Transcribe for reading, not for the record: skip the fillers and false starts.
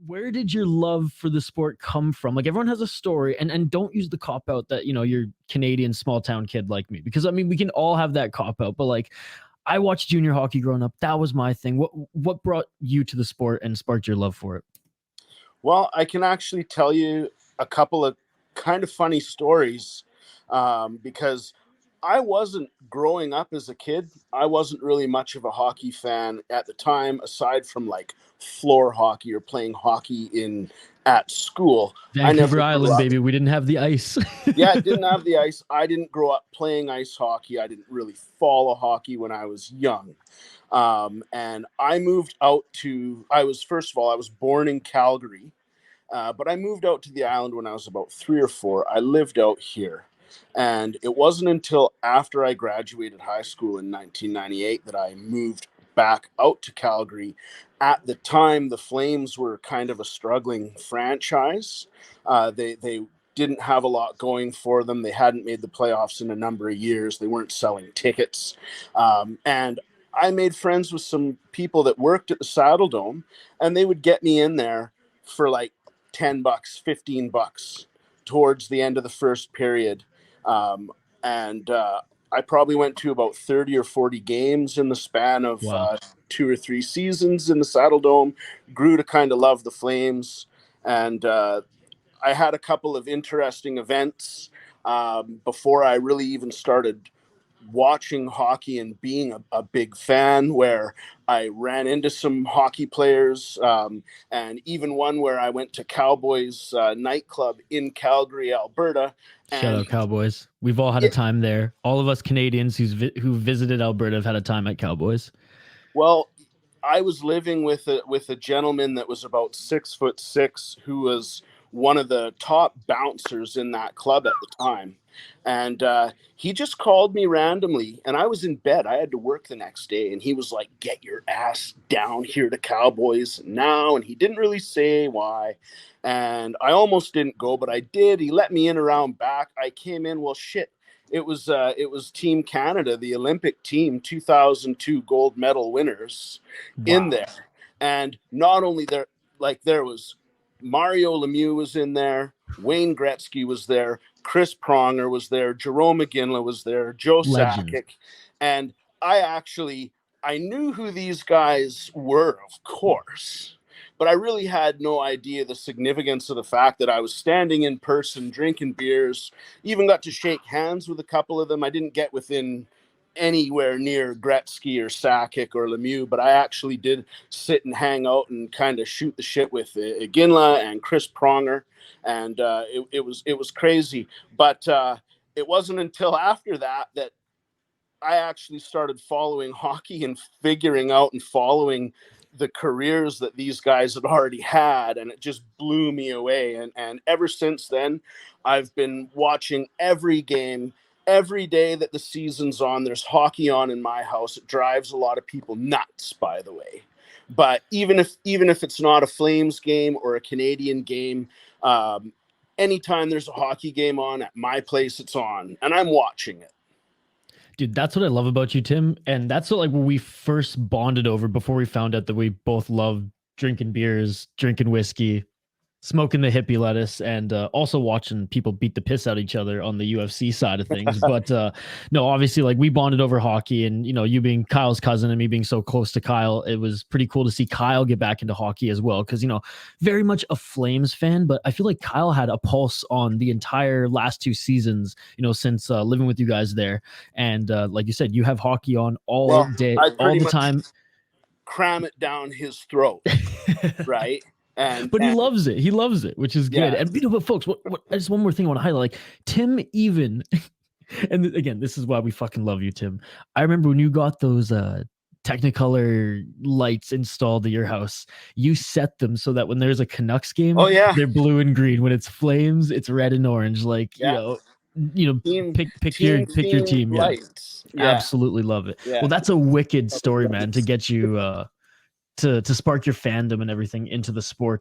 where did your love for the sport come from? Like, everyone has a story, and don't use the cop out that, you're Canadian small town kid like me, because I mean, we can all have that cop out, but like, I watched junior hockey growing up. That was my thing. What brought you to the sport and sparked your love for it? Well, I can actually tell you a couple of kind of funny stories, because I wasn't growing up as a kid. I wasn't really much of a hockey fan at the time, aside from like floor hockey or playing hockey at school. I Vancouver never grew Island, up. baby. We didn't have the ice. Yeah, I didn't have the ice. I didn't grow up playing ice hockey. I didn't really follow hockey when I was young. And I moved out first of all, I was born in Calgary, but I moved out to the island when I was about 3 or 4. I lived out here. And it wasn't until after I graduated high school in 1998 that I moved back out to Calgary. At the time, the Flames were kind of a struggling franchise. They didn't have a lot going for them. They hadn't made the playoffs in a number of years. They weren't selling tickets. And I made friends with some people that worked at the Saddle Dome, and they would get me in there for like $10, $15 towards the end of the first period. I probably went to about 30 or 40 games in the span of Wow. 2 or 3 seasons in the Saddle Dome. Grew to kind of love the Flames. And I had a couple of interesting events before I really even started watching hockey and being a big fan, where I ran into some hockey players, and even one where I went to COWBOYS nightclub in Calgary, Alberta. Shout out Cowboys. We've all had a time there. All of us Canadians who visited Alberta have had a time at Cowboys. Well, I was living with a gentleman that was about 6'6", who was one of the top bouncers in that club at the time. And he just called me randomly, and I was in bed. I had to work the next day, and he was like, "Get your ass down here to COWBOYS now." And he didn't really say why. And I almost didn't go, but I did. He let me in around back. I came in. Well, shit. It was Team Canada, the Olympic team, 2002 gold medal winners in there. And not only there was Mario Lemieux was in there, Wayne Gretzky was there, Chris Pronger was there, Jarome Igina was there, Joe Sakic. And I knew who these guys were, of course, but I really had no idea the significance of the fact that I was standing in person, drinking beers, even got to shake hands with a couple of them. I didn't get within anywhere near Gretzky or Sakic or Lemieux, but I actually did sit and hang out and kind of shoot the shit with IGINLA and Chris Pronger. And it was crazy. But it wasn't until after that I actually started following hockey and figuring out and following the careers that these guys had already had, and it just blew me away. And ever since then, I've been watching every game. Every day that the season's on, there's hockey on in my house. It drives a lot of people nuts, by the way. But even if it's not a Flames game or a Canadian game, anytime there's a hockey game on at my place, it's on, and I'm watching it. Dude, that's what I love about you, Tim. And that's what, like, when we first bonded over, before we found out that we both loved drinking beers, drinking whiskey, smoking the hippie lettuce, and also watching people beat the piss out of each other on the UFC side of things. But no, obviously, like, we bonded over hockey, and, you being Kyle's cousin and me being so close to Kyle, it was pretty cool to see Kyle get back into hockey as well. Cause very much a Flames fan, but I feel like Kyle had a pulse on the entire last 2 seasons, since living with you guys there. And like you said, you have hockey on all day, all the time. Cram it down his throat. Right. But he loves it. He loves it, which is good. And but folks, what just one more thing I want to highlight. Like, Tim even, and again, this is why we fucking love you, Tim. I remember when you got those Technicolor lights installed at your house, you set them so that when there's a Canucks game, they're blue and green. When it's Flames, it's red and orange. Like, pick your team. Lights. Yeah. Absolutely love it. Yeah. Well, that's a wicked story, man, to get you to spark your fandom and everything into the sport.